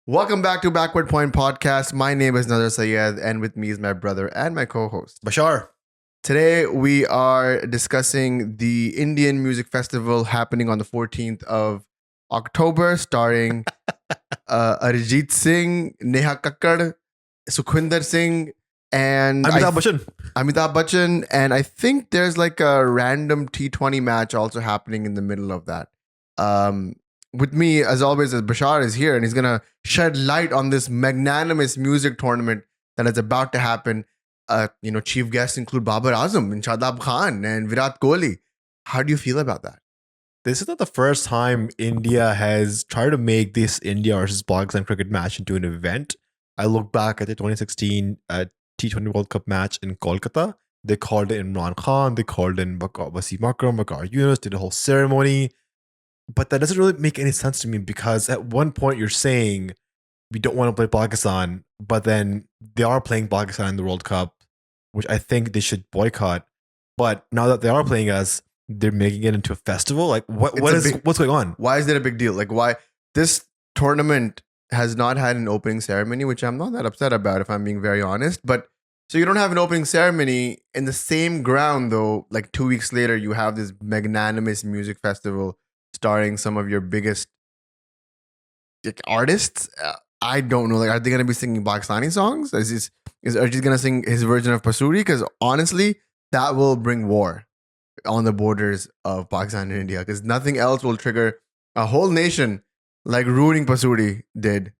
Welcome back to Backward Point Podcast. My name is Nazar Sayed, and with me is my brother and my co-host Bashar. Today we are discussing the Indian Music Festival happening on the 14th of October, starring Arijit Singh, Neha Kakkar, Sukhwinder Singh, and Amitabh Bachchan, and I think there's like a random T20 match also happening in the middle of that. With me, as always, as Bashar is here, and he's gonna shed light on this magnanimous music tournament that is about to happen. Chief guests include Babar Azam and Shadab Khan and Virat Kohli. How do you feel about that? This is not the first time India has tried to make this India versus Pakistan cricket match into an event. I look back at the 2016 T20 World Cup match in Kolkata. They called in Imran Khan, they called in Wasim Akram, Bakar Yunus, did a whole ceremony. But that doesn't really make any sense to me because at one point you're saying we don't want to play Pakistan, but then they are playing Pakistan in the World Cup, which I think they should boycott. But now that they are playing us, they're making it into a festival. Like what's going on? Why is that a big deal? Like why this tournament has not had an opening ceremony, which I'm not that upset about if I'm being very honest. But so you don't have an opening ceremony in the same ground though, like 2 weeks later, you have this magnanimous music festival starring some of your biggest artists. I don't know. Like, are they going to be singing Pakistani songs? Is Arjit going to sing his version of Pasuri? Because honestly, that will bring war on the borders of Pakistan and India. Because nothing else will trigger a whole nation like ruining Pasuri did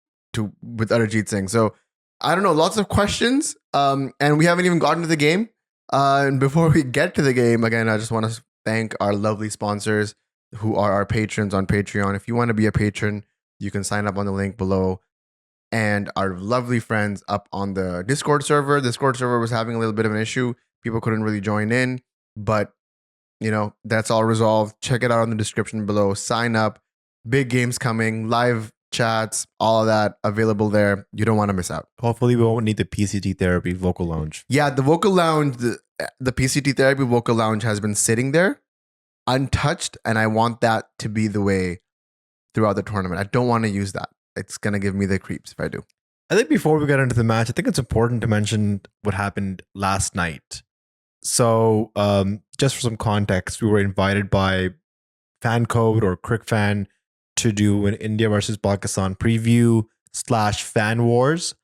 with Arjit Singh. So I don't know. Lots of questions, and we haven't even gotten to the game. And before we get to the game, again, I just want to thank our lovely sponsors who are our patrons on Patreon. If you want to be a patron, you can sign up on the link below. And our lovely friends up on the Discord server. The Discord server was having a little bit of an issue. People couldn't really join in, but that's all resolved. Check it out in the description below. Sign up. Big games coming, live chats, all of that available there. You don't want to miss out. Hopefully we won't need the PCT therapy vocal lounge. Yeah, the vocal lounge, the PCT therapy vocal lounge has been sitting there untouched, and I want that to be the way throughout the tournament. I don't want to use that. It's going to give me the creeps if I do. I think before we get into the match, I think it's important to mention what happened last night. So just for some context, we were invited by Fan Code or Crick Fan to do an India versus Pakistan preview / fan wars.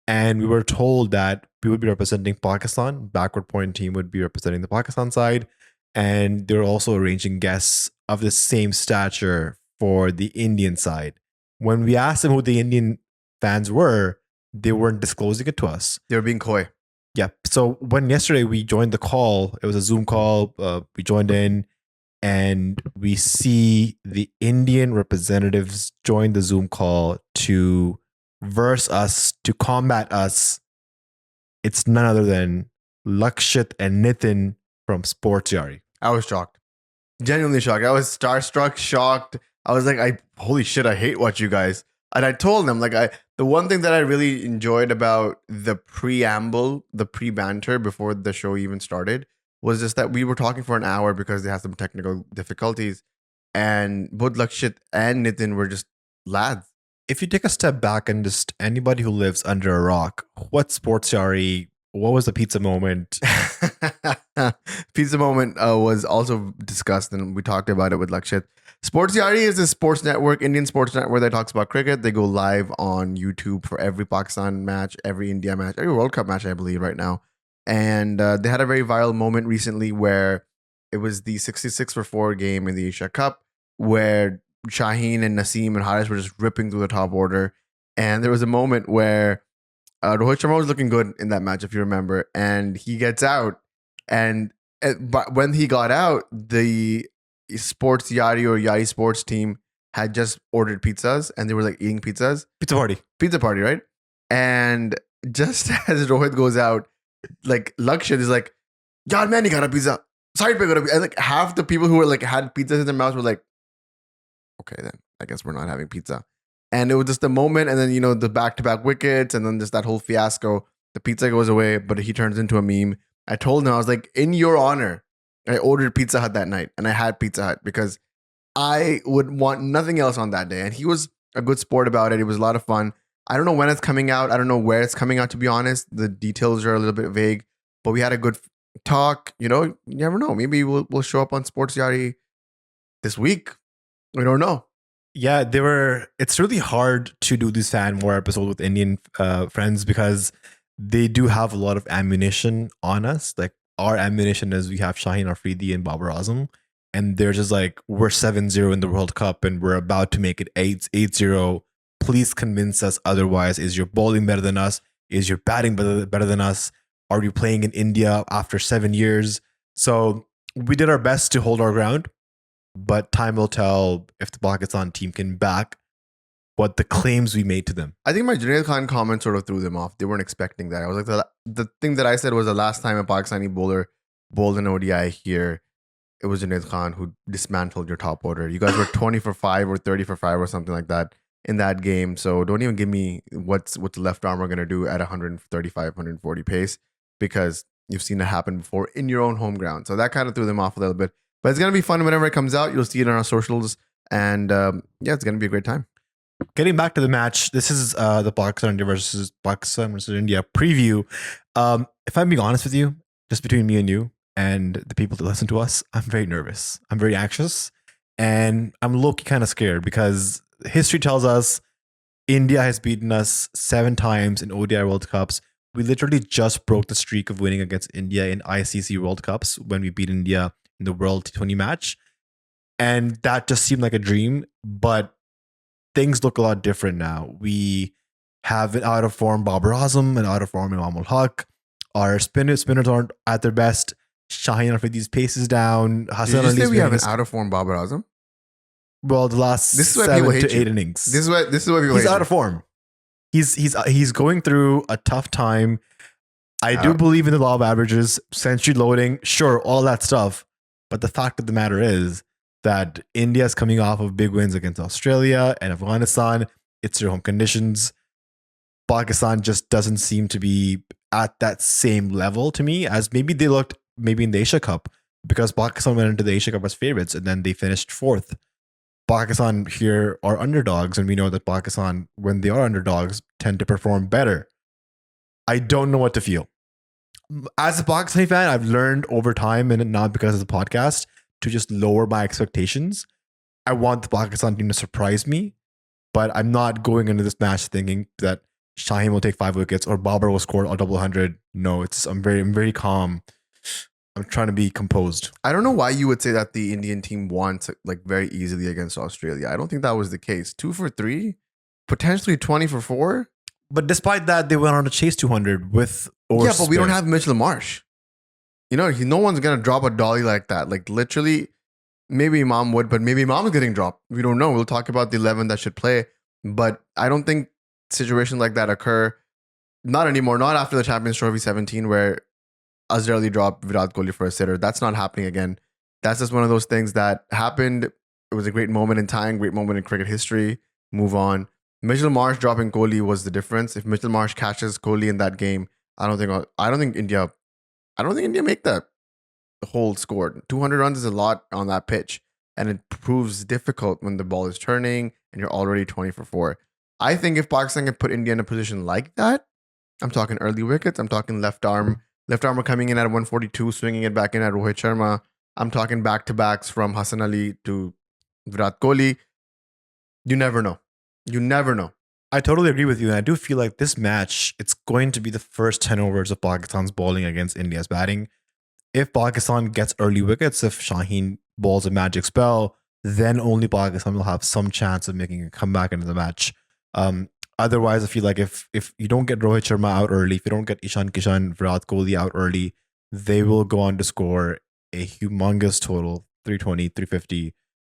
And we were told that we would be representing Pakistan. Backward Point team would be representing the Pakistan side. And they're also arranging guests of the same stature for the Indian side. When we asked them who the Indian fans were, they weren't disclosing it to us. They were being coy. Yeah. So when yesterday we joined the call, it was a Zoom call. We joined in and we see the Indian representatives join the Zoom call to verse us, to combat us. It's none other than Lakshit and Nitin from Sports Yaari. I was shocked. Genuinely shocked. I was starstruck, shocked. I was like, holy shit, I hate watch you guys. And I told them, the one thing that I really enjoyed about the preamble, the pre-banter before the show even started, was just that we were talking for an hour because they had some technical difficulties. And both Lakshit and Nitin were just lads. If you take a step back and just anybody who lives under a rock, what's Sports Yaari? What was the pizza moment? Pizza moment was also discussed, and we talked about it with Lakshit. Sports Yaari is a sports network, Indian sports network that talks about cricket. They go live on YouTube for every Pakistan match, every India match, every World Cup match, I believe, right now. And they had a very viral moment recently where it was the 66 for 4 game in the Asia Cup where Shaheen and Naseem and Haris were just ripping through the top order. And there was a moment where Rohit Sharma was looking good in that match, if you remember, and he gets out. And but when he got out, the Sports Yaari or Yaari Sports team had just ordered pizzas, and they were like eating pizzas. Pizza party, right? And just as Rohit goes out, like Lakshit is like, "Yaar, main nahi khana pizza. Side pe karo." And like half the people who were like had pizzas in their mouths were like, "Okay, then I guess we're not having pizza." And it was just a moment, and then the back-to-back wickets, and then just that whole fiasco. The pizza goes away, but he turns into a meme. I told him, I was like, in your honor, I ordered Pizza Hut that night, and I had Pizza Hut because I would want nothing else on that day. And he was a good sport about it. It was a lot of fun. I don't know when it's coming out. I don't know where it's coming out, to be honest. The details are a little bit vague, but we had a good talk. You know, you never know. Maybe we'll show up on Sports Yari this week. We don't know. Yeah, it's really hard to do these fan war episodes with Indian friends because they do have a lot of ammunition on us. Like our ammunition is we have Shaheen Afridi and Babar Azam, and they're just like, we're 7-0 in the World Cup and we're about to make it 8-0. Please convince us otherwise. Is your bowling better than us? Is your batting better than us? Are you playing in India after 7 years? So we did our best to hold our ground, but time will tell if the Pakistan team can back what the claims we made to them. I think my Junaid Khan comment sort of threw them off. They weren't expecting that. I was like, the thing that I said was the last time a Pakistani bowler bowled an ODI here, it was Junaid Khan who dismantled your top order. You guys were 20 for 5 or 30 for 5 or something like that in that game. So don't even give me what's the left arm are going to do at 135, 140 pace, because you've seen it happen before in your own home ground. So that kind of threw them off a little bit. But it's going to be fun whenever it comes out. You'll see it on our socials. And yeah, it's going to be a great time. Getting back to the match, this is the Pakistan versus India preview. If I'm being honest with you, just between me and you and the people that listen to us, I'm very nervous. I'm very anxious. And I'm low-key kind of scared because history tells us India has beaten us 7 times in ODI World Cups. We literally just broke the streak of winning against India in ICC World Cups when we beat India in the World T20 match. And that just seemed like a dream, but things look a lot different now. We have an out of form Babar Azam, an out of form Imam Haq. Our spinners aren't at their best. Shaheen Afridi's pace is down. Did you say we have an out of form Babar Azam? Well, the last 7 to 8 innings. This is what people He's out of form. He's going through a tough time. I do believe in the law of averages, century loading, sure, all that stuff. But the fact of the matter is that India is coming off of big wins against Australia and Afghanistan. It's their home conditions. Pakistan just doesn't seem to be at that same level to me as maybe they looked maybe in the Asia Cup, because Pakistan went into the Asia Cup as favorites and then they finished 4th. Pakistan here are underdogs, and we know that Pakistan, when they are underdogs, tend to perform better. I don't know what to feel. As a Pakistani fan, I've learned over time, and not because of the podcast, to just lower my expectations. I want the Pakistan team to surprise me, but I'm not going into this match thinking that Shaheen will take 5 wickets or Babar will score a double 100. No, I'm very calm. I'm trying to be composed. I don't know why you would say that the Indian team won like very easily against Australia. I don't think that was the case. 2 for 3, potentially 20 for 4. But despite that, they went on to chase 200 with over. Yeah, but we don't have Mitchell Marsh. You know, no one's going to drop a dolly like that. Like literally, maybe Imam would, but maybe Imam is getting dropped. We don't know. We'll talk about the 11 that should play. But I don't think situations like that occur. Not anymore. Not after the Champions Trophy 17 where Azhar Ali dropped Virat Kohli for a sitter. That's not happening again. That's just one of those things that happened. It was a great moment in time, great moment in cricket history. Move on. Mitchell Marsh dropping Kohli was the difference. If Mitchell Marsh catches Kohli in that game, I don't think India make that whole score. 200 runs is a lot on that pitch, and it proves difficult when the ball is turning and you're already 20 for 4. I think if Pakistan can put India in a position like that, I'm talking early wickets, I'm talking left armer coming in at 142, swinging it back in at Rohit Sharma. I'm talking back-to-backs from Hassan Ali to Virat Kohli. You never know. I totally agree with you. And I do feel like this match, it's going to be the first 10 overs of Pakistan's bowling against India's batting. If Pakistan gets early wickets, if Shaheen bowls a magic spell, then only Pakistan will have some chance of making a comeback into the match. Otherwise, I feel like if you don't get Rohit Sharma out early, if you don't get Ishan Kishan, Virat Kohli out early, they will go on to score a humongous total, 320, 350,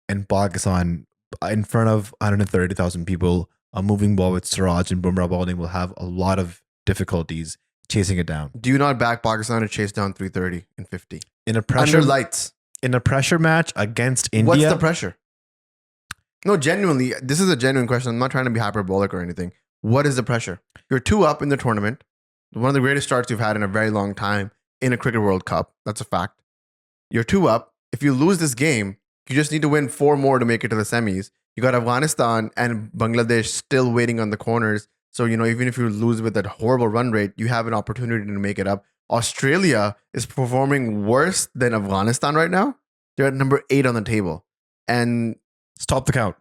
and Pakistan in front of 130,000 people, a moving ball with Siraj and Bumrah bowling will have a lot of difficulties chasing it down. Do you not back Pakistan to chase down 330 and 50? Under lights. In a pressure match against India. What's the pressure? No, genuinely, this is a genuine question. I'm not trying to be hyperbolic or anything. What is the pressure? You're 2 up in the tournament. One of the greatest starts you've had in a very long time in a Cricket World Cup. That's a fact. You're 2 up. If you lose this game, you just need to win 4 more to make it to the semis. You got Afghanistan and Bangladesh still waiting on the corners. So, even if you lose with that horrible run rate, you have an opportunity to make it up. Australia is performing worse than Afghanistan right now. They're at number 8 on the table. And Stop the count.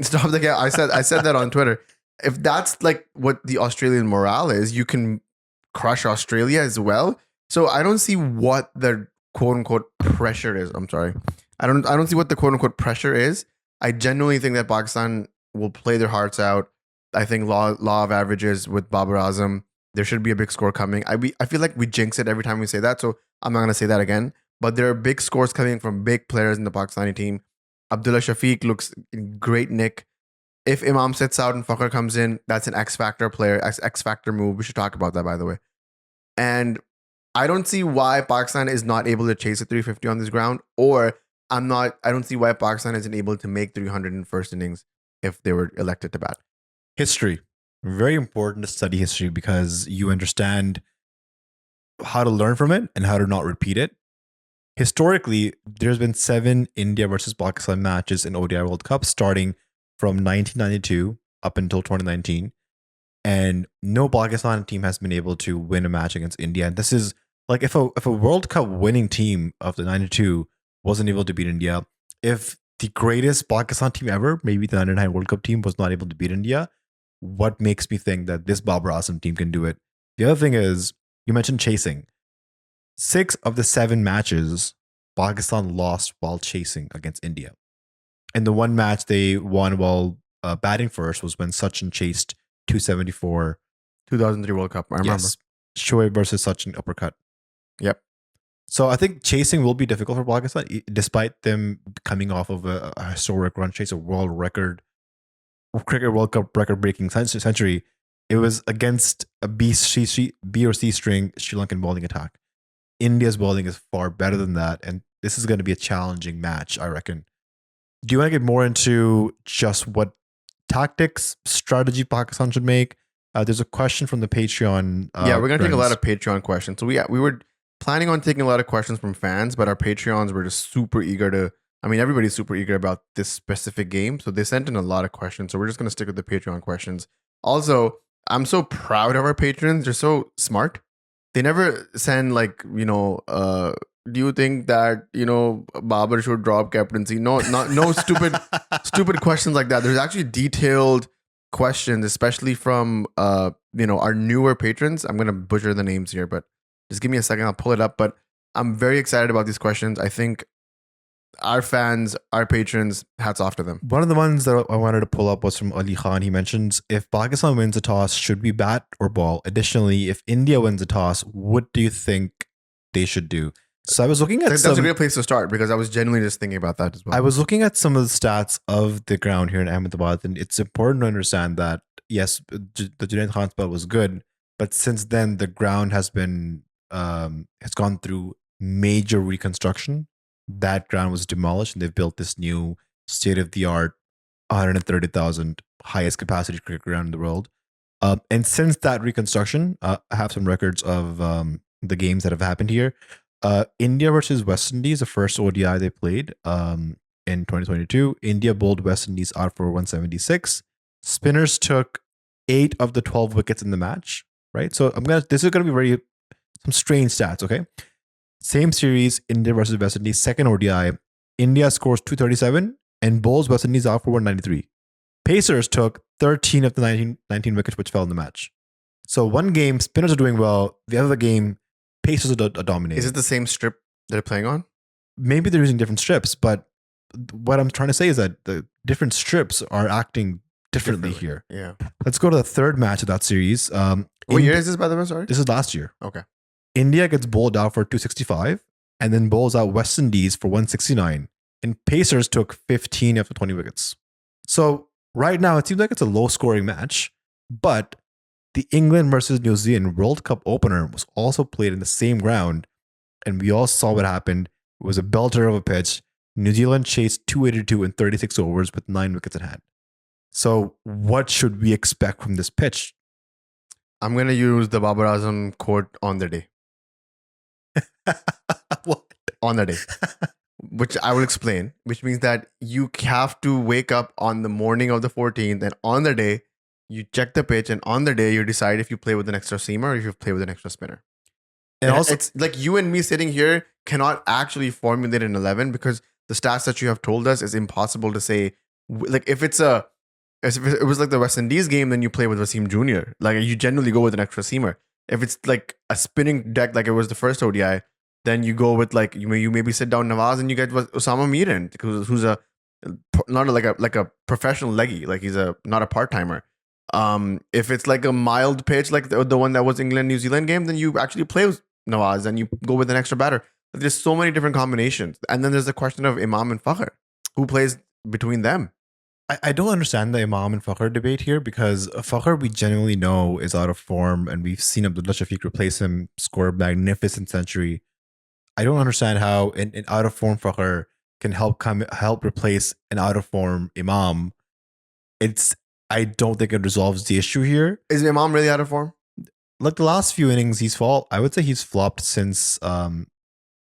stop the count. I said that on Twitter. If that's like what the Australian morale is, you can crush Australia as well. So I don't see what the quote unquote pressure is. I'm sorry. I don't see what the quote unquote pressure is. I genuinely think that Pakistan will play their hearts out. I think law of averages with Babar Azam. There should be a big score coming. I feel like we jinx it every time we say that, so I'm not gonna say that again. But there are big scores coming from big players in the Pakistani team. Abdullah Shafiq looks in great nick. If Imam sits out and Fakhar comes in, that's an X Factor player, X Factor move. We should talk about that, by the way. And I don't see why Pakistan is not able to chase a 350 on this ground, or I don't see why Pakistan isn't able to make 300 in first innings if they were elected to bat. History. Very important to study history because you understand how to learn from it and how to not repeat it. Historically, there's been 7 India versus Pakistan matches in ODI World Cup starting from 1992 up until 2019. And no Pakistan team has been able to win a match against India. And this is like if a World Cup winning team of the 92 wasn't able to beat India, if the greatest Pakistan team ever, maybe the 99 World Cup team, was not able to beat India, what makes me think that this Babar Azam team can do it? The other thing is, you mentioned chasing. 6 of the 7 matches, Pakistan lost while chasing against India. And the one match they won while batting first was when Sachin chased 274. 2003 World Cup, I remember. Yes, Shoaib versus Sachin uppercut. Yep. So I think chasing will be difficult for Pakistan, despite them coming off of a historic run chase, a world record, cricket World Cup record-breaking century. It was against a B or C string Sri Lankan bowling attack. India's bowling is far better than that, and this is going to be a challenging match, I reckon. Do you want to get more into just what tactics, strategy Pakistan should make? There's a question from the Patreon. Yeah, we're going to take a friends. lot of Patreon questions. So we were planning on taking a lot of questions from fans, but our Patreons were just super eager to, everybody's super eager about this specific game. So they sent in a lot of questions. So we're just going to stick with the Patreon questions. Also, I'm so proud of our patrons. They're so smart. They never send do you think that, Babar should drop captaincy? No, no stupid questions like that. There's actually detailed questions, especially from, our newer patrons. I'm going to butcher the names here, but just give me a second. I'll pull it up. But I'm very excited about these questions. I think our fans, our patrons, hats off to them. One of the ones that I wanted to pull up was from Ali Khan. He mentions, if Pakistan wins a toss, should we bat or ball? Additionally, if India wins a toss, what do you think they should do? So I was looking at That's a great place to start because I was genuinely just thinking about that as well. I was looking at some of the stats of the ground here in Ahmedabad, and it's important to understand that, yes, the Junaid Khan spell was good, but since then the ground has been has gone through major reconstruction. That ground was demolished, and they've built this new state-of-the-art 130,000 highest capacity cricket ground in the world. And since that reconstruction, I have some records of the games that have happened here. India versus West Indies, the first ODI they played in 2022. India bowled West Indies out for 176. Spinners took 8 of the 12 wickets in the match, right? So this is going to be some strange stats, okay? Same series, India versus West Indies, second ODI. India scores 237 and bowls West Indies out for 193. Pacers took 13 of the 19 wickets which fell in the match. So one game, spinners are doing well. The other game, Pacers are dominating. Is it the same strip they're playing on? Maybe they're using different strips, but what I'm trying to say is that the different strips are acting differently here. Yeah. Let's go to the third match of that series. What year is this, by the way? Sorry. This is last year. Okay. India gets bowled out for 265 and then bowls out West Indies for 169. And Pacers took 15 after 20 wickets. So right now, it seems like it's a low-scoring match, but the England versus New Zealand World Cup opener was also played in the same ground, and we all saw what happened. It was a belter of a pitch. New Zealand chased 282 in 36 overs with 9 wickets in hand. So what should we expect from this pitch? I'm going to use the Babar Azam quote on the day. What? On the day. which I will explain, which means that you have to wake up on the morning of the 14th, and on the day, you check the pitch, and on the day, you decide if you play with an extra seamer or if you play with an extra spinner. And also, It's like you and me sitting here cannot actually formulate an 11 because the stats that you have told us is impossible to say. Like if it's a, as if it was like the West Indies game, then you play with Wasim Jr. Like you generally go with an extra seamer. If it's like a spinning deck, like it was the first ODI, then you go with like you maybe sit down Nawaz and you get Usama Mir in, who's a not like a professional leggy, like he's a not a part timer. If it's like a mild pitch, like the one that was England New Zealand game, then you actually play with Nawaz and you go with an extra batter. But there's so many different combinations, and then there's the question of Imam and Fakhar, who plays between them. I don't understand the Imam and Fakhar debate here because Fakhar we genuinely know is out of form, and we've seen Abdullah Shafiq replace him, score a magnificent century. I don't understand how an out of form Fakhar can help replace an out of form Imam. I don't think it resolves the issue here. Is Imam really out of form? Like the last few innings, I would say he's flopped since the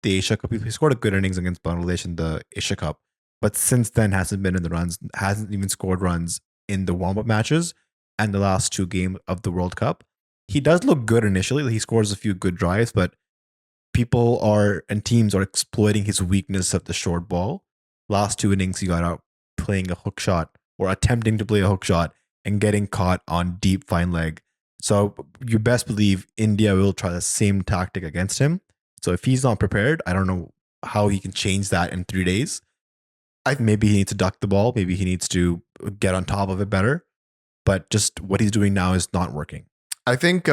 Asia Cup. He scored a good innings against Bangladesh in the Asia Cup, but since then hasn't been in the runs, hasn't even scored runs in the warm-up matches and the last two games of the World Cup. He does look good initially. He scores a few good drives, but people and teams are exploiting his weakness of the short ball. Last two innings, he got out playing a hook shot or attempting to play a hook shot and getting caught on deep fine leg. So you best believe India will try the same tactic against him. So if he's not prepared, I don't know how he can change that in 3 days. Maybe he needs to duck the ball. Maybe he needs to get on top of it better. But just what he's doing now is not working. I think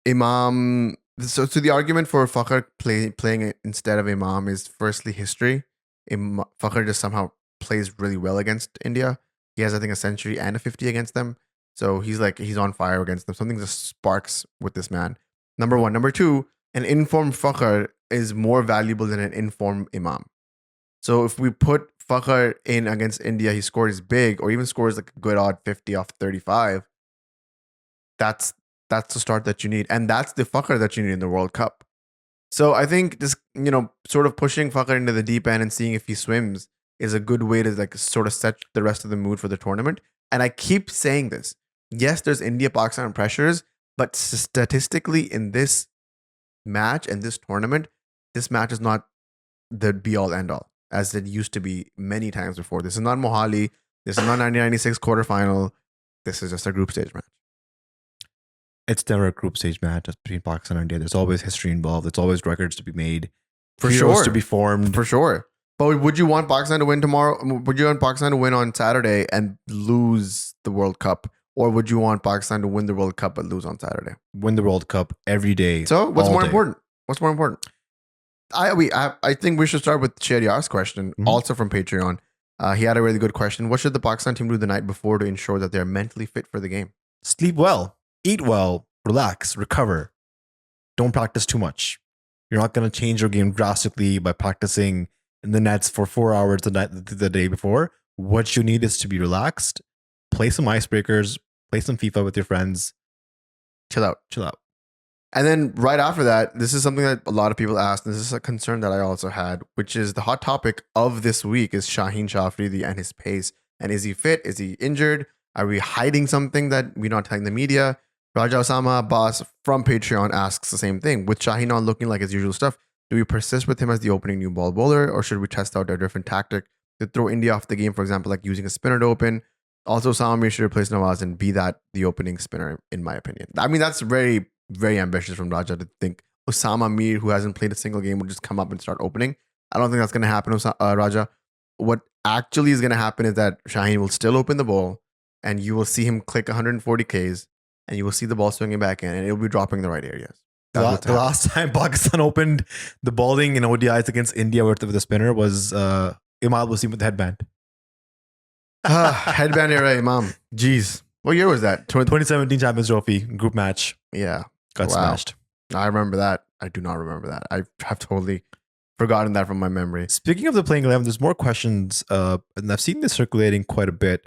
Imam. So the argument for Fakhar playing it instead of Imam is firstly history. Fakhar just somehow plays really well against India. He has, I think, a century and a 50 against them. So he's on fire against them. Something just sparks with this man. Number one. Number two, an informed Fakhar is more valuable than an informed Imam. So if we put Fakhar in against India, he scores big or even scores like a good odd 50 off 35. That's the start that you need. And that's the Fakhar that you need in the World Cup. So I think this, sort of pushing Fakhar into the deep end and seeing if he swims is a good way to like sort of set the rest of the mood for the tournament. And I keep saying this. Yes, there's India-Pakistan pressures, but statistically in this match and this tournament, this match is not the be-all, end-all, as it used to be many times before. This is not Mohali. This is not 1996 quarterfinal. This is just a group stage match. It's never a group stage match between Pakistan and India. There's always history involved. There's always records to be made. For heroes sure. To be formed. For sure. But would you want Pakistan to win tomorrow? Would you want Pakistan to win on Saturday and lose the World Cup? Or would you want Pakistan to win the World Cup but lose on Saturday? Win the World Cup every day. So what's more important? What's more important? I think we should start with Sheriar's question, also from Patreon. He had a really good question. What should the Pakistan team do the night before to ensure that they're mentally fit for the game? Sleep well, eat well, relax, recover. Don't practice too much. You're not going to change your game drastically by practicing in the nets for 4 hours the day before. What you need is to be relaxed, play some icebreakers, play some FIFA with your friends. Chill out. And then right after that, this is something that a lot of people asked. And this is a concern that I also had, which is the hot topic of this week is Shaheen Afridi and his pace. And is he fit? Is he injured? Are we hiding something that we're not telling the media? Raja Osama Boss from Patreon asks the same thing. With Shaheen not looking like his usual stuff, do we persist with him as the opening new ball bowler, or should we test out a different tactic to throw India off the game, for example, like using a spinner to open? Also, Usama Mir should replace Nawaz and be that the opening spinner, in my opinion. I mean, that's very, very ambitious from Raja to think Usama Mir, who hasn't played a single game, would just come up and start opening. I don't think that's going to happen, Raja. What actually is going to happen is that Shaheen will still open the ball, and you will see him click 140 Ks, and you will see the ball swinging back in, and it'll be dropping in the right areas. The last time Pakistan opened the bowling in ODIs against India with the spinner was Imam Wasim with the headband. Headband era Imam. Jeez. What year was that? 2017 Champions Trophy group match. Yeah. Got smashed. I remember that. I do not remember that. I have totally forgotten that from my memory. Speaking of the playing 11, there's more questions, and I've seen this circulating quite a bit.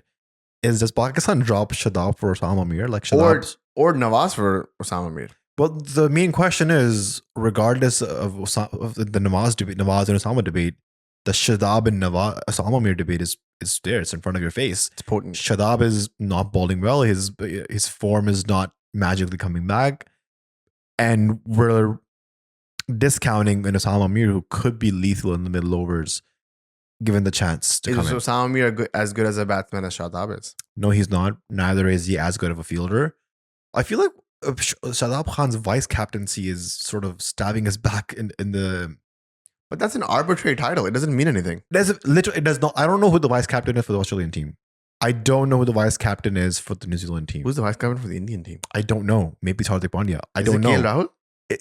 Does Pakistan drop Shadab for Usama Mir? Like Shadab or Nawaz for Usama Mir? Well, the main question is, regardless of the Nawaz and Usama debate, the Shadab and Usama Mir debate is there. It's in front of your face. It's potent. Shadab is not bowling well. His form is not magically coming back, and we're discounting an Usama Mir who could be lethal in the middle overs, given the chance to come Is in. Usama Mir as good as a batsman as Shadab is? No, he's not. Neither is he as good of a fielder. I feel like Shadab Khan's vice captaincy is sort of stabbing us back in the. But that's an arbitrary title. It doesn't mean anything. It does not. I don't know who the vice captain is for the Australian team. I don't know who the vice captain is for the New Zealand team. Who's the vice captain for the Indian team? I don't know. Maybe it's Hardik Pandya. I Is don't it know. KL Rahul?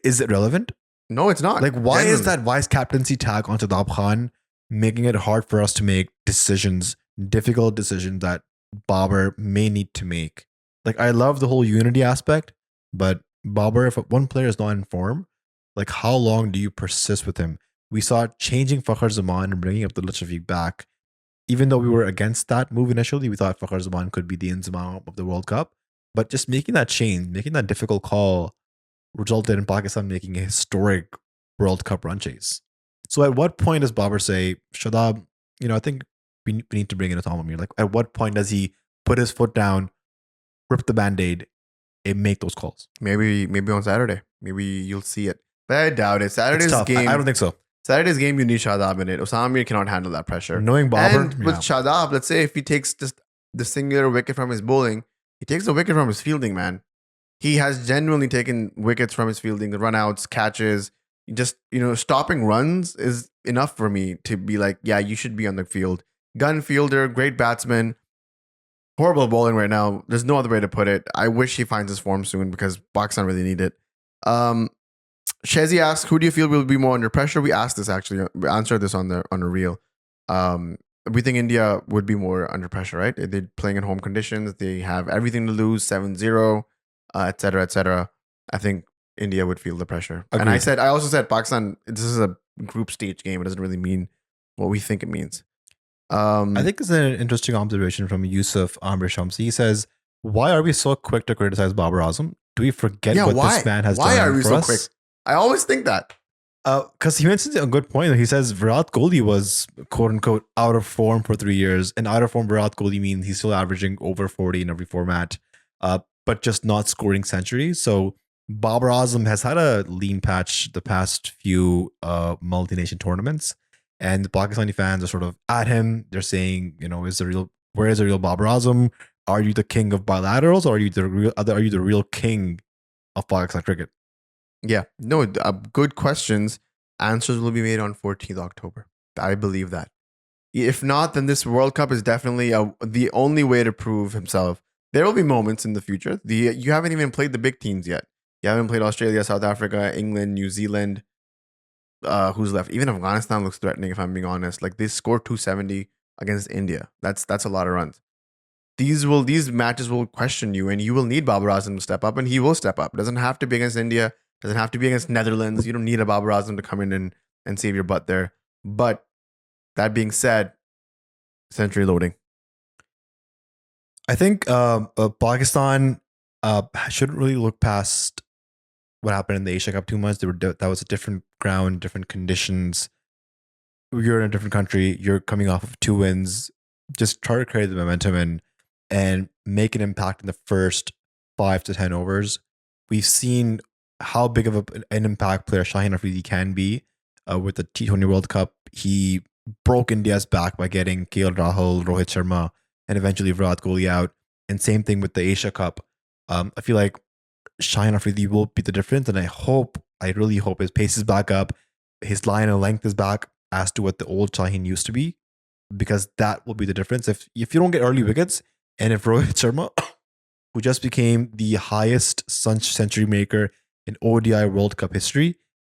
Is it relevant? No, it's not. Like, why is Genuinely. that vice captaincy tag on Shadab Khan making it hard for us to make decisions, difficult decisions that Babar may need to make? Like, I love the whole unity aspect, but Babar, if one player is not in form, like, how long do you persist with him? We saw changing Fakhar Zaman and bringing up the Shafiq back. Even though we were against that move initially, we thought Fakhar Zaman could be the Inzamam of the World Cup. But just making that change, making that difficult call, resulted in Pakistan making a historic World Cup run chase. So at what point does Babar say, Shadab, I think we need to bring in Usama Mir? Like, at what point does he put his foot down, rip the Band-Aid, and make those calls? Maybe on Saturday. Maybe you'll see it. But I doubt it. It's Saturday's tough. game. I don't think so. Saturday's game, you need Shadab in it. Usama Mir cannot handle that pressure. Knowing Babar, And with Shadab, let's say if he takes just the singular wicket from his bowling, he takes the wicket from his fielding, man. He has genuinely taken wickets from his fielding, the runouts, catches. Just, stopping runs is enough for me to be like, yeah, you should be on the field. Gun fielder, great batsman. Horrible bowling right now. There's no other way to put it. I wish he finds his form soon because Pakistan really need it. Shezi asks, who do you feel will be more under pressure? We asked this actually. We answered this on a reel. We think India would be more under pressure, right? They're playing in home conditions. They have everything to lose, 7-0, et cetera, et cetera. I think India would feel the pressure. Agreed. And I also said Pakistan, this is a group stage game. It doesn't really mean what we think it means. I think it's an interesting observation from Yusuf Amr Shamsi. He says, why are we so quick to criticize Babar Azam? Do we forget what this man has done for us? Why are we so quick? I always think that. Because he mentions a good point. He says Virat Kohli was quote unquote out of form for 3 years. And out of form Virat Kohli means he's still averaging over 40 in every format, but just not scoring centuries. So Babar Azam has had a lean patch the past few multi-nation tournaments. And the Pakistani fans are sort of at him. They're saying, where is the real Babar Azam? Are you the king of bilaterals, or are you the real king of Pakistan cricket? Yeah, no, good questions. Answers will be made on 14th October. I believe that. If not, then this World Cup is definitely the only way to prove himself. There will be moments in the future. You haven't even played the big teams yet. You haven't played Australia, South Africa, England, New Zealand. Who's left? Even Afghanistan looks threatening, if I'm being honest. Like, they scored 270 against India. That's a lot of runs. These matches will question you, and you will need Babar Azam to step up, and he will step up. It doesn't have to be against India. Doesn't have to be against Netherlands. You don't need a Babar Azam to come in and save your butt there. But that being said, century loading. I think Pakistan shouldn't really look past what happened in the Asia Cup too much. That was a different ground, different conditions. You're in a different country. You're coming off of 2 wins. Just try to carry the momentum and make an impact in the first 5 to 10 overs. We've seen how big of an impact player Shaheen Afridi can be with the T20 World Cup. He broke India's back by getting KL Rahul, Rohit Sharma, and eventually Virat Kohli out. And same thing with the Asia Cup. I feel like Shaheen Afridi will be the difference, and I really hope his pace is back up, his line and length is back as to what the old Shaheen used to be, because that will be the difference. If you don't get early wickets, and if Rohit Sharma, who just became the highest century maker in ODI World Cup history,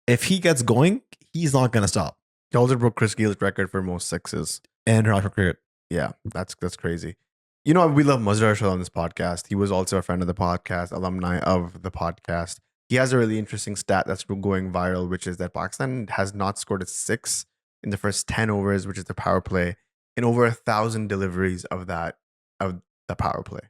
if he gets going, he's not going to stop. He also broke Chris Gale's record for most sixes. And international cricket. Yeah, that's crazy. We love Mazhar Shah on this podcast. He was also a friend of the podcast, alumni of the podcast. He has a really interesting stat that's going viral, which is that Pakistan has not scored a 6 in the first 10 overs, which is the power play, in over 1,000 deliveries of the power play.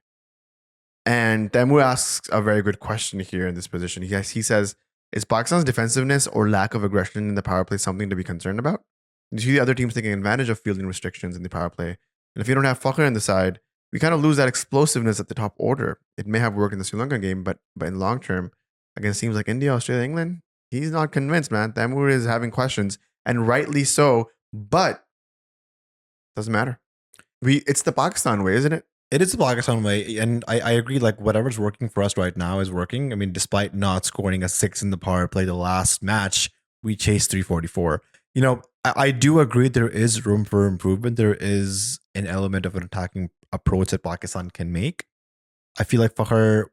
And Temu asks a very good question here in this position. He says, is Pakistan's defensiveness or lack of aggression in the power play something to be concerned about? You see the other teams taking advantage of fielding restrictions in the power play. And if you don't have Fakhar on the side, we kind of lose that explosiveness at the top order. It may have worked in the Sri Lanka game, but in long term, against teams like India, Australia, England, he's not convinced, man. Tamur is having questions, and rightly so, but doesn't matter. It's the Pakistan way, isn't it? It is the Pakistan way, and I agree. Like whatever's working for us right now is working. I mean, despite not scoring a 6 in the power play the last match, we chased 344. You know, I do agree there is room for improvement. There is an element of an attacking approach that Pakistan can make. I feel like Fakhar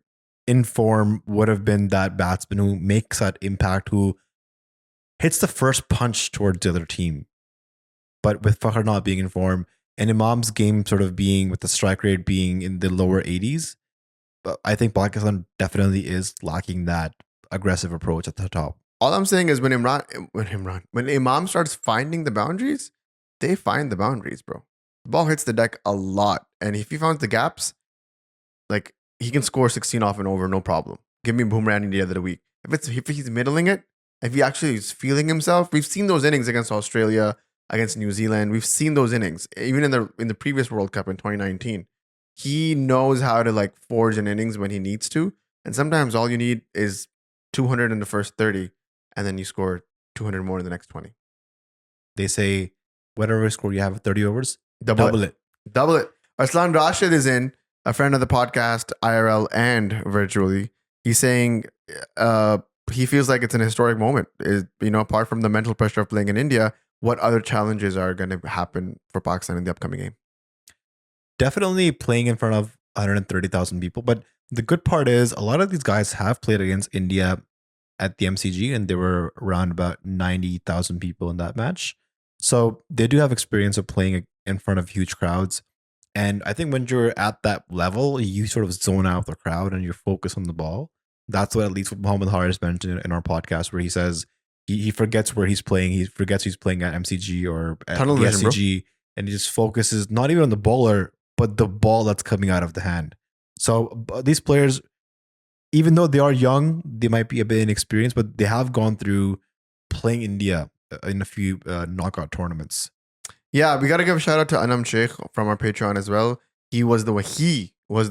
in form would have been that batsman who makes that impact, who hits the first punch towards the other team. But with Fakhar not being in form, and Imam's game sort of being with the strike rate being in the lower 80s, but I think Pakistan definitely is lacking that aggressive approach at the top. All I'm saying is when Imam starts finding the boundaries, they find the boundaries, bro. The ball hits the deck a lot, and if he finds the gaps, like he can score 16 off and over, no problem. Give me Boomerang any day of the week. If he's middling it, if he actually is feeling himself, we've seen those innings against Australia, against New Zealand. We've seen those innings, even in the previous World Cup in 2019. He knows how to like forge an innings when he needs to, and sometimes all you need is 200 in the first 30, and then you score 200 more in the next 20. They say whatever score you have at 30 overs, Double it. Double it. Arslan Rashid is in, a friend of the podcast, IRL and virtually. He's saying he feels like it's an historic moment. Apart from the mental pressure of playing in India, what other challenges are going to happen for Pakistan in the upcoming game? Definitely playing in front of 130,000 people. But the good part is a lot of these guys have played against India at the MCG, and there were around about 90,000 people in that match. So they do have experience of playing in front of huge crowds. And I think when you're at that level, you sort of zone out the crowd and you're focused on the ball. That's what at least what Mohammad Haris mentioned in our podcast, where he says he forgets where he's playing. He forgets he's playing at MCG or at Tunnel the vision, SCG, and he just focuses not even on the bowler, but the ball that's coming out of the hand. So these players, even though they are young, they might be a bit inexperienced, but they have gone through playing India in a few knockout tournaments. Yeah, we got to give a shout out to Anam Sheikh from our Patreon as well. He was the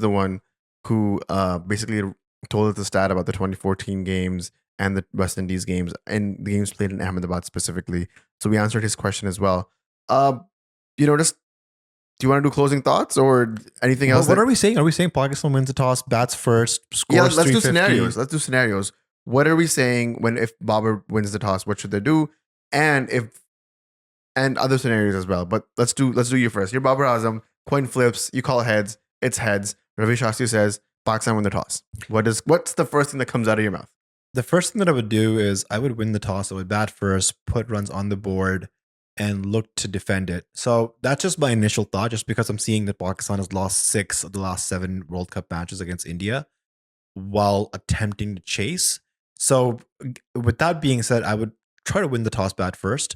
one who basically told us the stat about the 2014 games and the West Indies games and the games played in Ahmedabad specifically. So we answered his question as well. Just do you want to do closing thoughts or anything else? What are we saying? Are we saying Pakistan wins the toss, bats first, scores? Yeah, let's do scenarios. Let's do scenarios. What are we saying if Babar wins the toss? What should they do? And other scenarios as well. But let's do you first. You're Babar Azam. Coin flips. You call heads. It's heads. Ravi Shastri says Pakistan win the toss. What's the first thing that comes out of your mouth? The first thing that I would do is I would win the toss. I would bat first, put runs on the board, and look to defend it. So that's just my initial thought, just because I'm seeing that Pakistan has lost 6 of the last 7 World Cup matches against India while attempting to chase. So with that being said, I would try to win the toss, bat first.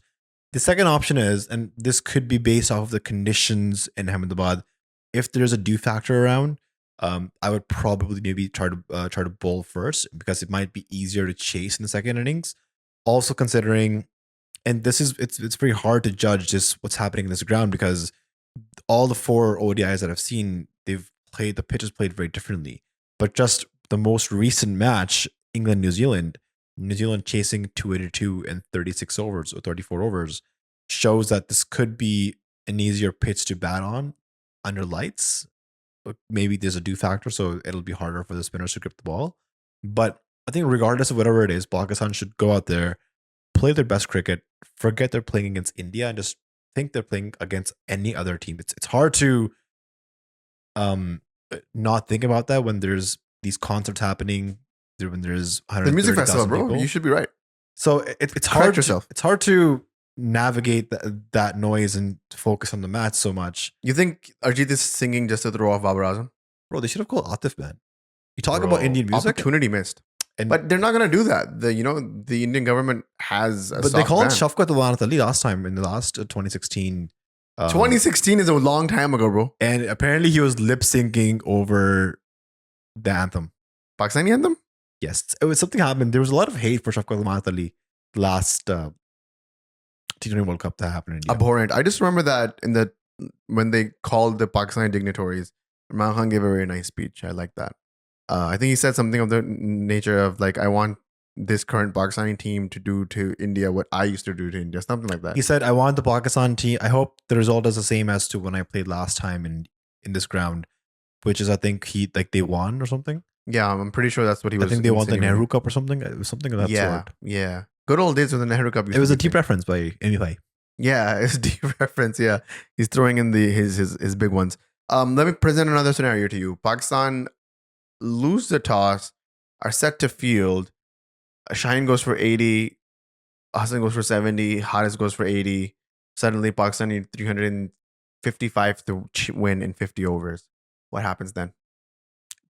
The second option is, and this could be based off of the conditions in Ahmedabad, if there's a dew factor around, I would probably maybe try to bowl first, because it might be easier to chase in the second innings. Also considering, and it's very hard to judge just what's happening in this ground, because all the 4 ODIs that I've seen, the pitch is played very differently. But just the most recent match, England-New Zealand chasing 282 in 36 overs or 34 overs, shows that this could be an easier pitch to bat on under lights. Maybe there's a dew factor, so it'll be harder for the spinners to grip the ball. But I think regardless of whatever it is, Pakistan should go out there, play their best cricket, forget they're playing against India, and just think they're playing against any other team. It's hard to not think about that when there's these concerts happening, when there's the music festival, bro. People. You should be right. So it's hard. It's hard to navigate that noise and focus on the match so much. You think Arjit is singing just to throw off Babar Azam? Bro, they should have called Atif, man. You talk about Indian music. Opportunity missed. But they're not going to do that. The Indian government has a But they called Shafqat Ali last time in the last 2016. 2016 is a long time ago, bro. And apparently he was lip syncing over the anthem. Pakistani anthem? Yes. Something happened. There was a lot of hate for Shafqat Ali last T20 World Cup that happened in India. Abhorrent. I just remember that when they called the Pakistani dignitaries, Imran Khan gave a very nice speech. I like that. I think he said something of the nature of like, I want this current Pakistani team to do to India what I used to do to India, something like that. He said, I want the Pakistan team. I hope the result is the same as to when I played last time in this ground, which is, I think they won or something. Yeah, I'm pretty sure that's what he was. I think they won the Nehru Cup or something. It was something of that sort. Yeah. Good old days with the Nehru Cup. It was a deep reference by anyway. Yeah, it's a deep reference. Yeah. He's throwing in his big ones. Let me present another scenario to you. Pakistan lose the toss, are set to field. Shaheen goes for 80, Hassan goes for 70, Haris goes for 80. Suddenly, Pakistan need 355 to win in 50 overs. What happens then?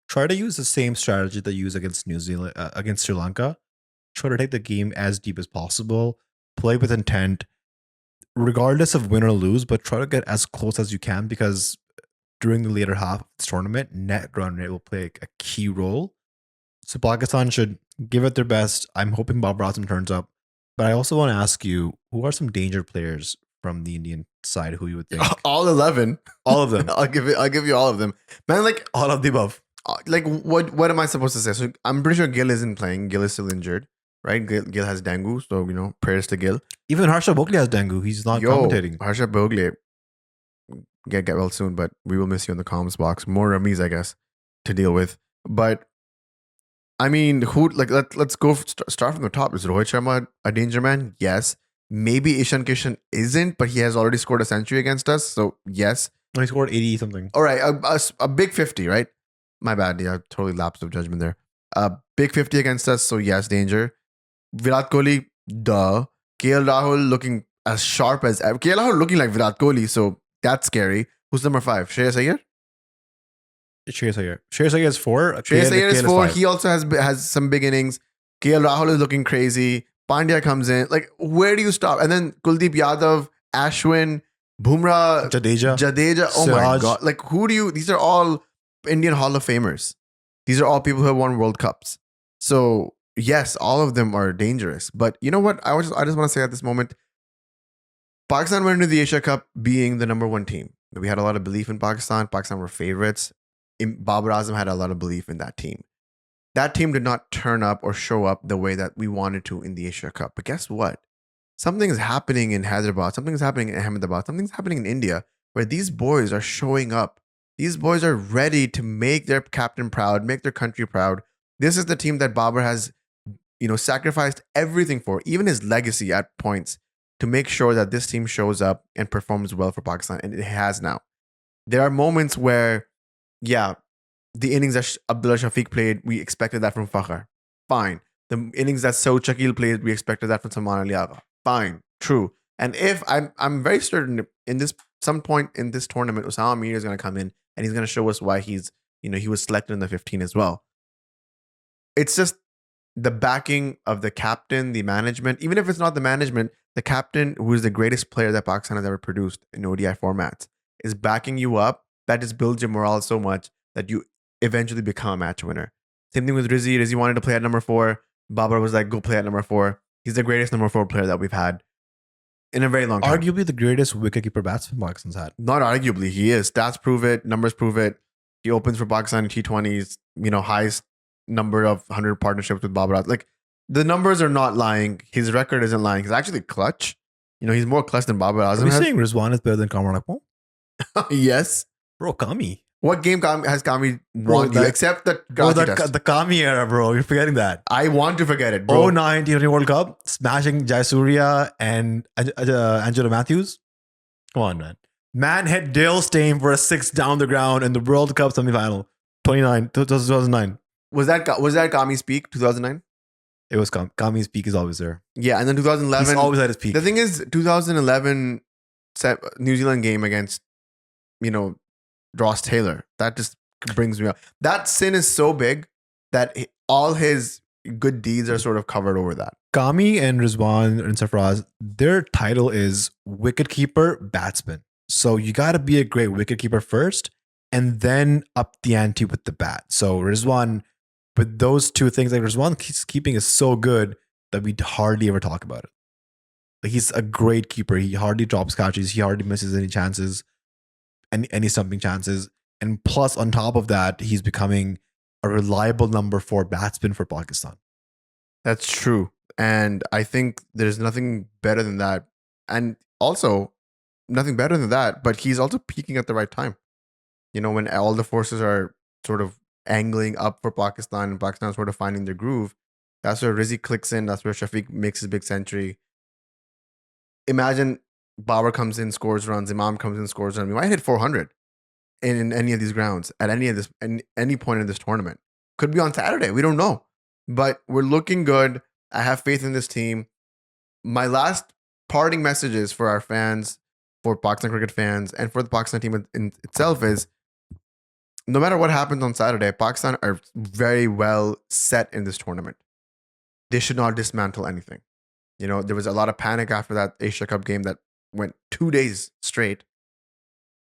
Try to use the same strategy that you use against New Zealand, against Sri Lanka. Try to take the game as deep as possible. Play with intent, regardless of win or lose, but try to get as close as you can, because during the later half of this tournament, net run rate will play a key role. So Pakistan should give it their best. I'm hoping Babar Azam turns up. But I also want to ask you, who are some danger players from the Indian side who you would think? All 11. All of them. I'll give you all of them. Man, like all of the above. Like what am I supposed to say? So I'm pretty sure Gill isn't playing. Gill is still injured, right? Gill has dengue, so prayers to Gill. Even Harsha Bhogle has dengue. He's not commentating. Harsha Bhogle, get well soon, but we will miss you in the comms box. More Ramis, I guess, to deal with. But I mean, let's go start from the top. Is Rohit Sharma a danger man? Yes. Maybe Ishan Kishan isn't, but he has already scored a century against us, so yes. No, he scored 80 something. All right, a big 50, right? My bad. Yeah, totally lapsed of judgment there. Big 50 against us, so yes, danger. Virat Kohli, duh. KL Rahul looking as sharp as ever. KL Rahul looking like Virat Kohli, so that's scary. Who's number 5? Shreyas Iyer? Shreyas Iyer. Shreyas Iyer is 4. Shreyas Iyer is 4. He also has some big innings. KL Rahul is looking crazy. Pandya comes in. Like, where do you stop? And then Kuldeep Yadav, Ashwin, Bumrah, Jadeja. Oh my God. Like, these are all Indian Hall of Famers. These are all people who have won World Cups. So yes, all of them are dangerous. But you know what? I just want to say at this moment, Pakistan went into the Asia Cup being the number 1 team. We had a lot of belief in Pakistan. Pakistan were favorites. Babar Azam had a lot of belief in that team. That team did not turn up or show up the way that we wanted to in the Asia Cup. But guess what? Something is happening in Hyderabad. Something is happening in Ahmedabad. Something's happening in India where these boys are showing up. These boys are ready to make their captain proud, make their country proud. This is the team that Babar has, sacrificed everything for, even his legacy at points, to make sure that this team shows up and performs well for Pakistan. And it has now. There are moments where, the innings that Abdullah Shafiq played, we expected that from Fakhar. Fine. The innings that Saud Shakil played, we expected that from Salman Ali Agha. Fine. True. And if I'm very certain in some point in this tournament, Usama Mir is going to come in and he's going to show us why he was selected in the 15 as well. It's just the backing of the captain, the management, even if it's not the management, the captain, who is the greatest player that Pakistan has ever produced in ODI formats, is backing you up. That just builds your morale so much that you eventually become a match winner. Same thing with Rizzi. Rizzi wanted to play at number 4. Babar was like, go play at number 4. He's the greatest number 4 player that we've had in a very long time. Arguably the greatest wicketkeeper batsman Pakistan's had. Not arguably. He is. Stats prove it. Numbers prove it. He opens for Pakistan in T20s, highest number of 100 partnerships with Babar Azam. Like, the numbers are not lying. His record isn't lying. He's actually clutch. He's more clutch than Babar Azam. Are you saying Rizwan is better than Kamran Akmal? Yes. Bro, Kami. What game has Kami won? Except the test. The Kami era, bro. You're forgetting that. I want to forget it, bro. 09 T20 World Cup, smashing Jayasuriya and Angela Matthews. Come on, man. Man hit Dale Steyn for a 6 down the ground in the World Cup semifinal. 2009. Was that Kami's peak, 2009? It was Kami's peak is always there. Yeah, and then 2011. He's always at his peak. The thing is, 2011 New Zealand game against, Ross Taylor. That just brings me up. That sin is so big that all his good deeds are sort of covered over that. Kami and Rizwan and Sarfraz, their title is wicketkeeper batsman. So you got to be a great wicketkeeper first and then up the ante with the bat. So Rizwan, with those two things, like Rizwan's keeping is so good that we hardly ever talk about it. He's a great keeper. He hardly drops catches. He hardly misses any chances, any stumping chances. And plus, on top of that, he's becoming a reliable number 4 batsman for Pakistan. That's true. And I think there's nothing better than that. And also, nothing better than that, but he's also peaking at the right time. You know, when all the forces are sort of angling up for Pakistan and Pakistan sort of finding their groove, that's where Rizzi clicks in. That's where Shafiq makes his big century. Imagine Babar comes in, scores runs. Imam comes in, scores runs. We might hit 400 in any of these grounds at any point in this tournament. Could be on Saturday. We don't know. But we're looking good. I have faith in this team. My last parting messages for our fans, for Pakistan cricket fans, and for the Pakistan team in itself is, no matter what happens on Saturday, Pakistan are very well set in this tournament. They should not dismantle anything. You know, there was a lot of panic after that Asia Cup game that went 2 days straight.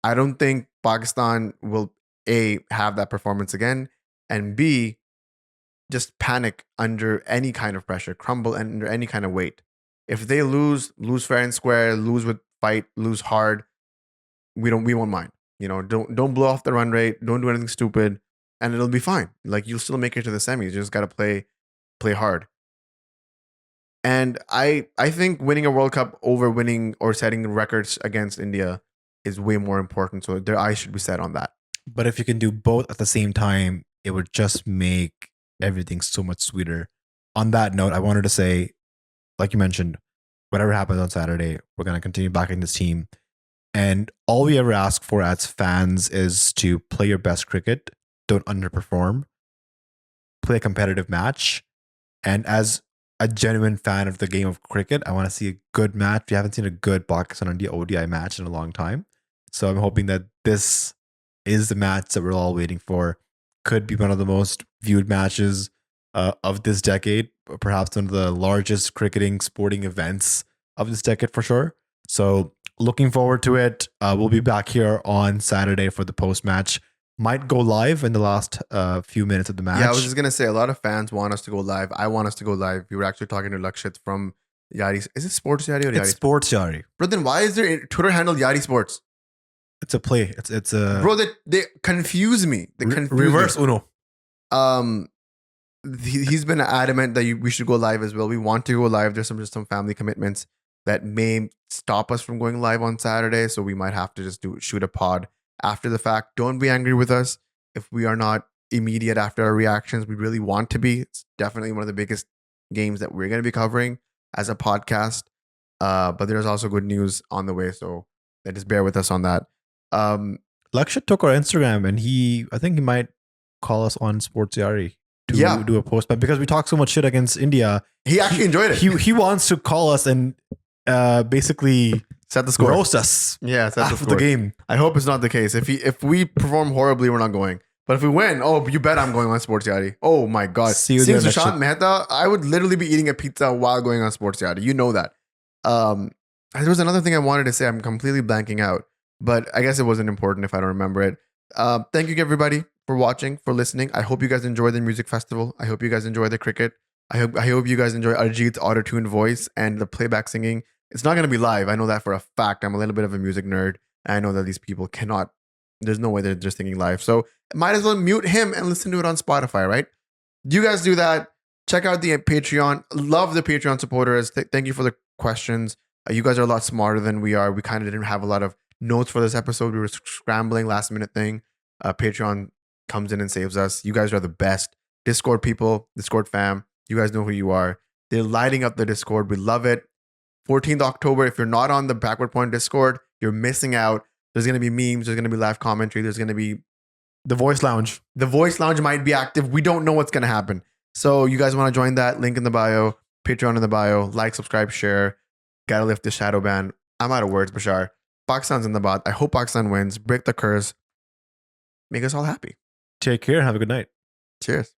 I don't think Pakistan will, A, have that performance again, and B, just panic under any kind of pressure, crumble under any kind of weight. If they lose fair and square, lose with fight, lose hard, we won't mind. You know, don't blow off the run rate, don't do anything stupid, and it'll be fine. Like, you'll still make it to the semis. You just got to play hard. And I think winning a World Cup over winning or setting records against India is way more important. So their eyes should be set on that. But if you can do both at the same time, it would just make everything so much sweeter. On that note, I wanted to say, like you mentioned, whatever happens on Saturday, we're going to continue backing this team. And all we ever ask for as fans is to play your best cricket, don't underperform, play a competitive match. And as a genuine fan of the game of cricket, I want to see a good match. We haven't seen a good Pakistan India ODI match in a long time. So I'm hoping that this is the match that we're all waiting for. Could be one of the most viewed matches of this decade, perhaps one of the largest cricketing sporting events of this decade for sure. So looking forward to it. We'll be back here on Saturday for the post-match. Might go live in the last few minutes of the match. Yeah, I was just going to say, a lot of fans want us to go live. I want us to go live. We were actually talking to Lakshit from Yaari. Is it Sports Yaari or Yaari? It's Sports Yaari. But then why is their Twitter handle Yaari Sports? It's a play. It's a... Bro, they confuse me. They confuse reverse me. Uno. He's been adamant that we should go live as well. We want to go live. There's some family commitments that may stop us from going live on Saturday. So we might have to just shoot a pod after the fact. Don't be angry with us if we are not immediate after our reactions. We really want to be. It's definitely one of the biggest games that we're going to be covering as a podcast. But there's also good news on the way. So just bear with us on that. Lakshit took our Instagram and I think he might call us on Sports Yaari to do a post, but because we talk so much shit against India, he actually enjoyed it. He wants to call us and basically set the score, roast us. Yeah, set after the game. I hope it's not the case. If we perform horribly, we're not going. But if we win, oh, you bet I'm going on Sports Yaari. Oh my god, seeing Sushant Mehta, I would literally be eating a pizza while going on Sports Yaari. You know that. There was another thing I wanted to say. I'm completely blanking out. But I guess it wasn't important if I don't remember it. Thank you, everybody, for watching, for listening. I hope you guys enjoy the music festival. I hope you guys enjoy the cricket. I hope you guys enjoy Arjit's auto-tuned voice and the playback singing. It's not going to be live. I know that for a fact. I'm a little bit of a music nerd. And I know that these people cannot. There's no way they're just singing live. So might as well mute him and listen to it on Spotify, right? You guys do that. Check out the Patreon. Love the Patreon supporters. Thank you for the questions. You guys are a lot smarter than we are. We kind of didn't have a lot of notes for this episode. We were scrambling, last minute thing. Patreon comes in and saves us. You guys are the best. Discord people, Discord fam, you guys know who you are. They're lighting up the Discord. We love it. 14th October, if you're not on the Backward Point Discord, you're missing out. There's going to be memes. There's going to be live commentary. There's going to be the Voice Lounge. The Voice Lounge might be active. We don't know what's going to happen. So you guys want to join that? Link in the bio. Patreon in the bio. Like, subscribe, share. Gotta lift the shadow ban. I'm out of words, Bashar. Pakistan's in the bot. I hope Pakistan wins. Break the curse. Make us all happy. Take care. Have a good night. Cheers.